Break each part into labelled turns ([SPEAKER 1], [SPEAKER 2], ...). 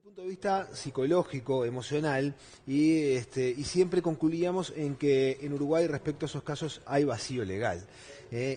[SPEAKER 1] punto de vista psicológico, emocional, y siempre concluíamos en que en Uruguay respecto a esos casos hay vacío legal.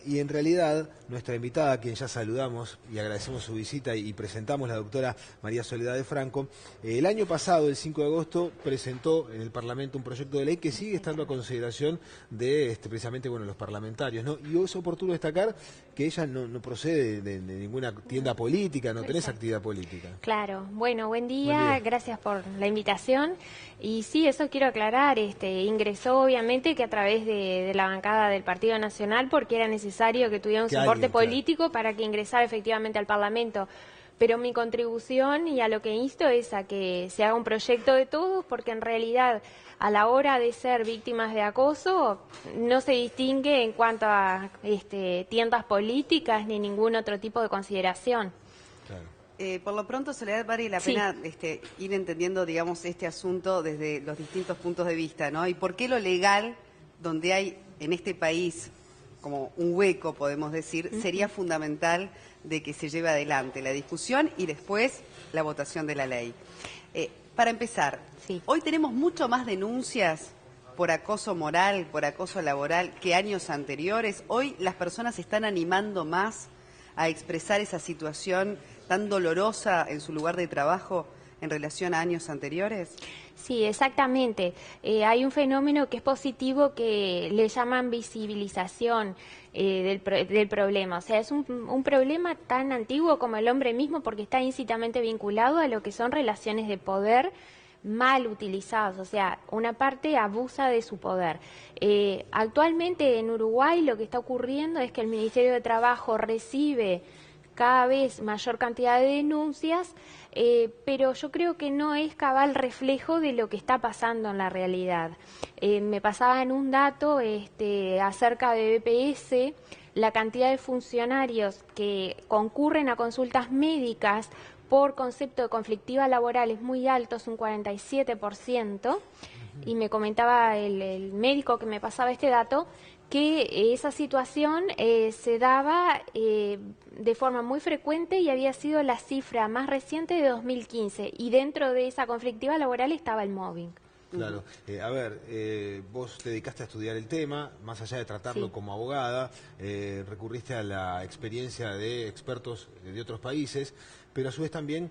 [SPEAKER 1] Y en realidad nuestra invitada, a quien ya saludamos y agradecemos su visita y presentamos, la doctora María Soledad de Franco, el año pasado, el 5 de agosto, presentó en el Parlamento un proyecto de ley que sigue estando a consideración de precisamente los parlamentarios, ¿no? Y es oportuno destacar que ella no procede de ninguna tienda política, no tenés actividad política.
[SPEAKER 2] Claro, bueno, buen día, gracias por la invitación. Y sí, eso quiero aclarar, ingresó obviamente que a través de la bancada del Partido Nacional, porque era necesario que tuviera un soporte político para que ingresara efectivamente al Parlamento. Pero mi contribución y a lo que insto es a que se haga un proyecto de todos, porque en realidad a la hora de ser víctimas de acoso no se distingue en cuanto a tiendas políticas ni ningún otro tipo de consideración.
[SPEAKER 3] Claro. Por lo pronto, Soledad, vale la pena ir entendiendo, digamos, este asunto desde los distintos puntos de vista, ¿no? Y por qué lo legal, donde hay en este país como un hueco, podemos decir, sería fundamental de que se lleve adelante la discusión y después la votación de la ley. Para empezar, hoy tenemos mucho más denuncias por acoso moral, por acoso laboral que años anteriores. Hoy las personas se están animando más a expresar esa situación tan dolorosa en su lugar de trabajo en relación a años anteriores.
[SPEAKER 2] Sí, exactamente. Hay un fenómeno que es positivo que le llaman visibilización del problema. O sea, es un problema tan antiguo como el hombre mismo porque está íntimamente vinculado a lo que son relaciones de poder mal utilizadas, o sea, una parte abusa de su poder. Actualmente en Uruguay lo que está ocurriendo es que el Ministerio de Trabajo recibe cada vez mayor cantidad de denuncias, pero yo creo que no es cabal reflejo de lo que está pasando en la realidad. Me pasaban un dato acerca de BPS, la cantidad de funcionarios que concurren a consultas médicas por concepto de conflictiva laboral es muy alto, es un 47%, y me comentaba el médico que me pasaba este dato, que esa situación se daba de forma muy frecuente y había sido la cifra más reciente de 2015, y dentro de esa conflictiva laboral estaba el mobbing.
[SPEAKER 1] Claro. Vos te dedicaste a estudiar el tema, más allá de tratarlo como abogada, recurriste a la experiencia de expertos de otros países, pero a su vez también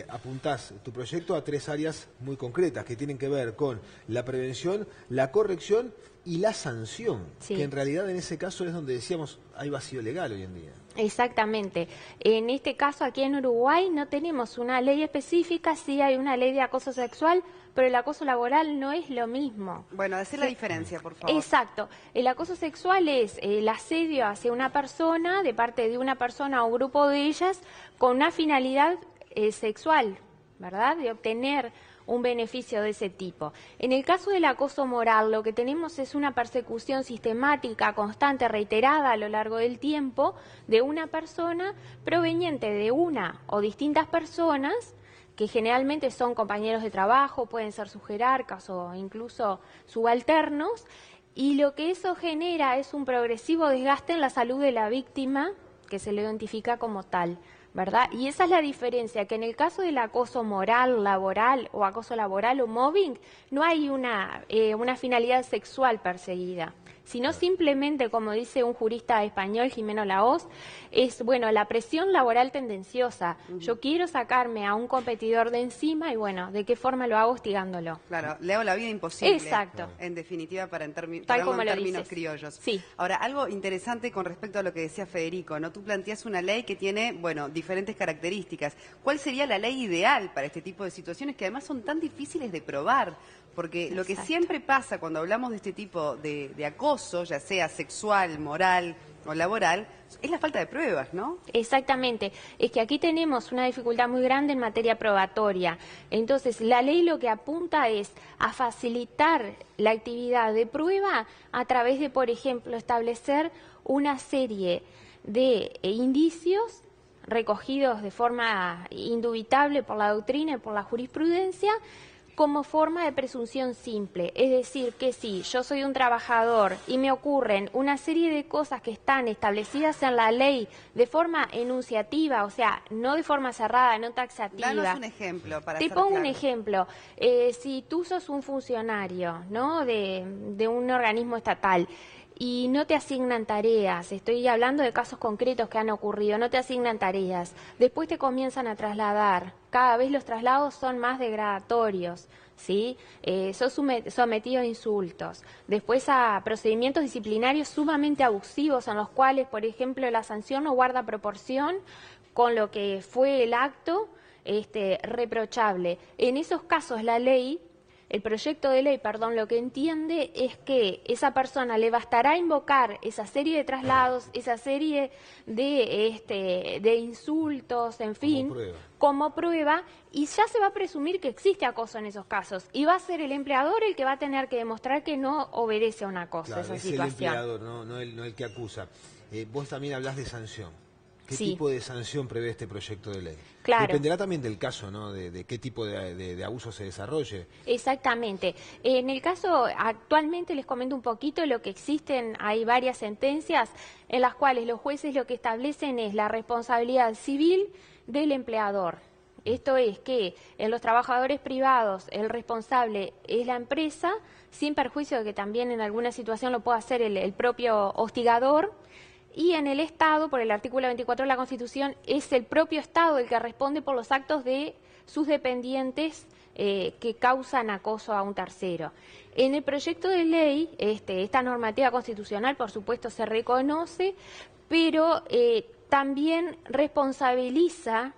[SPEAKER 1] apuntás tu proyecto a 3 áreas muy concretas que tienen que ver con la prevención, la corrección y la sanción, que en realidad en ese caso es donde decíamos hay vacío legal hoy en día.
[SPEAKER 2] Exactamente. En este caso aquí en Uruguay no tenemos una ley específica, sí hay una ley de acoso sexual, pero el acoso laboral no es lo mismo.
[SPEAKER 3] Bueno, hacer la diferencia, por favor.
[SPEAKER 2] Exacto. El acoso sexual es el asedio hacia una persona, de parte de una persona o grupo de ellas, con una finalidad sexual, ¿verdad? De obtener un beneficio de ese tipo. En el caso del acoso moral, lo que tenemos es una persecución sistemática, constante, reiterada a lo largo del tiempo de una persona proveniente de una o distintas personas que generalmente son compañeros de trabajo, pueden ser sus jerarcas o incluso subalternos, y lo que eso genera es un progresivo desgaste en la salud de la víctima, que se le identifica como tal, ¿verdad? Y esa es la diferencia, que en el caso del acoso moral, laboral o acoso laboral o mobbing, no hay una finalidad sexual perseguida, sino simplemente, como dice un jurista español, Jimeno Lahoz, es, la presión laboral tendenciosa. Yo quiero sacarme a un competidor de encima y, ¿de qué forma lo hago? Hostigándolo.
[SPEAKER 3] Claro, le hago la vida imposible.
[SPEAKER 2] Exacto.
[SPEAKER 3] En definitiva, para en
[SPEAKER 2] términos
[SPEAKER 3] criollos.
[SPEAKER 2] Sí.
[SPEAKER 3] Ahora, algo interesante con respecto a lo que decía Federico, ¿no? Tú planteas una ley que tiene, diferentes características. ¿Cuál sería la ley ideal para este tipo de situaciones que además son tan difíciles de probar? Porque lo que siempre pasa cuando hablamos de este tipo de acoso, ya sea sexual, moral o laboral, es la falta de pruebas, ¿no?
[SPEAKER 2] Exactamente. Es que aquí tenemos una dificultad muy grande en materia probatoria. Entonces, la ley lo que apunta es a facilitar la actividad de prueba a través de, por ejemplo, establecer una serie de indicios recogidos de forma indubitable por la doctrina y por la jurisprudencia, como forma de presunción simple. Es decir, que si yo soy un trabajador y me ocurren una serie de cosas que están establecidas en la ley de forma enunciativa, o sea, no de forma cerrada, no taxativa.
[SPEAKER 3] Danos un ejemplo para
[SPEAKER 2] Te pongo un ejemplo. Si tú sos un funcionario, ¿no?, de un organismo estatal, y no te asignan tareas, estoy hablando de casos concretos que han ocurrido, no te asignan tareas, después te comienzan a trasladar, cada vez los traslados son más degradatorios, ¿sí? Sos sometido a insultos, después a procedimientos disciplinarios sumamente abusivos en los cuales, por ejemplo, la sanción no guarda proporción con lo que fue el acto reprochable. En esos casos la ley... El proyecto de ley, perdón, lo que entiende es que esa persona le bastará invocar esa serie de traslados, esa serie de insultos, en fin, como prueba, y ya se va a presumir que existe acoso en esos casos. Y va a ser el empleador el que va a tener que demostrar que no obedece a un acoso,
[SPEAKER 1] claro,
[SPEAKER 2] esa
[SPEAKER 1] es
[SPEAKER 2] situación.
[SPEAKER 1] El empleador, no el que acusa. Vos también hablás de sanción. ¿Qué
[SPEAKER 2] sí.
[SPEAKER 1] tipo de sanción prevé este proyecto de ley?
[SPEAKER 2] Claro.
[SPEAKER 1] Dependerá también del caso, ¿no? De qué tipo de abuso se desarrolle.
[SPEAKER 2] Exactamente. En el caso, actualmente les comento un poquito lo que existen. Hay varias sentencias en las cuales los jueces lo que establecen es la responsabilidad civil del empleador. Esto es que en los trabajadores privados el responsable es la empresa, sin perjuicio de que también en alguna situación lo pueda hacer el propio hostigador. Y en el Estado, por el artículo 24 de la Constitución, es el propio Estado el que responde por los actos de sus dependientes que causan acoso a un tercero. En el proyecto de ley, esta normativa constitucional, por supuesto, se reconoce, pero también responsabiliza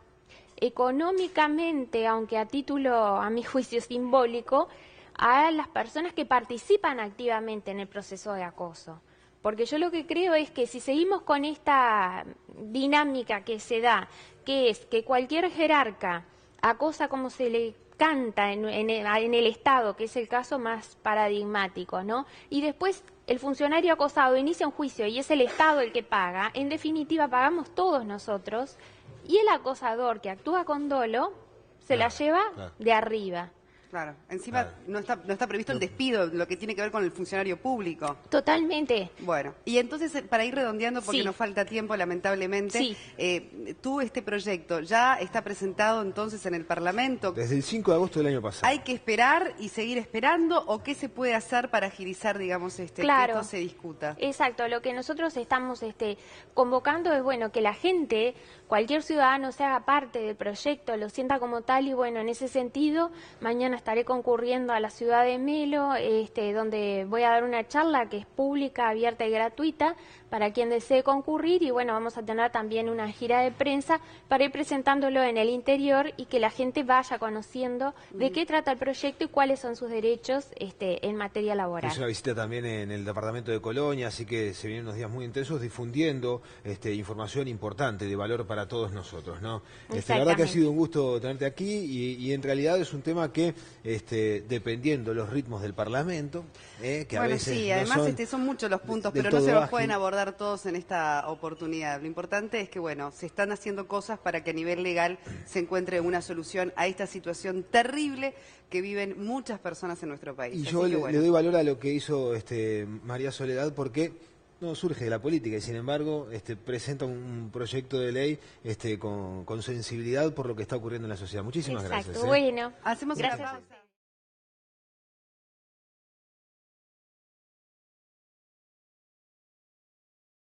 [SPEAKER 2] económicamente, aunque a título, a mi juicio, simbólico, a las personas que participan activamente en el proceso de acoso. Porque yo lo que creo es que si seguimos con esta dinámica que se da, que es que cualquier jerarca acosa como se le canta en el Estado, que es el caso más paradigmático, ¿no? Y después el funcionario acosado inicia un juicio y es el Estado el que paga, en definitiva pagamos todos nosotros, y el acosador que actúa con dolo se la lleva de arriba.
[SPEAKER 3] Claro, encima no está previsto el despido, lo que tiene que ver con el funcionario público.
[SPEAKER 2] Totalmente.
[SPEAKER 3] Bueno, y entonces, para ir redondeando, porque
[SPEAKER 2] sí.
[SPEAKER 3] nos falta tiempo, lamentablemente,
[SPEAKER 2] sí.
[SPEAKER 3] Este proyecto ya está presentado entonces en el Parlamento.
[SPEAKER 1] Desde el 5 de agosto del año pasado.
[SPEAKER 3] ¿Hay que esperar y seguir esperando o qué se puede hacer para agilizar, digamos,
[SPEAKER 2] claro.
[SPEAKER 3] que esto se discuta?
[SPEAKER 2] Exacto, lo que nosotros estamos convocando es, bueno, que la gente, cualquier ciudadano se haga parte del proyecto, lo sienta como tal y, bueno, en ese sentido, mañana estaré concurriendo a la ciudad de Melo, donde voy a dar una charla que es pública, abierta y gratuita para quien desee concurrir y bueno, vamos a tener también una gira de prensa para ir presentándolo en el interior y que la gente vaya conociendo de qué trata el proyecto y cuáles son sus derechos en materia laboral.
[SPEAKER 1] Es una visita también en el departamento de Colonia, así que se vienen unos días muy intensos difundiendo información importante, de valor para todos nosotros, ¿no? La verdad que ha sido un gusto tenerte aquí y en realidad es un tema que dependiendo los ritmos del Parlamento, que
[SPEAKER 3] bueno,
[SPEAKER 1] a veces
[SPEAKER 3] sí,
[SPEAKER 1] no
[SPEAKER 3] además son muchos los puntos, pero no se los pueden abordar todos en esta oportunidad. Lo importante es que, bueno, se están haciendo cosas para que a nivel legal se encuentre una solución a esta situación terrible que viven muchas personas en nuestro país.
[SPEAKER 1] Y yo le doy valor a lo que hizo María Soledad porque no surge de la política y sin embargo presenta un proyecto de ley con sensibilidad por lo que está ocurriendo en la sociedad. Muchísimas gracias.
[SPEAKER 2] Bueno,
[SPEAKER 3] hacemos una pausa.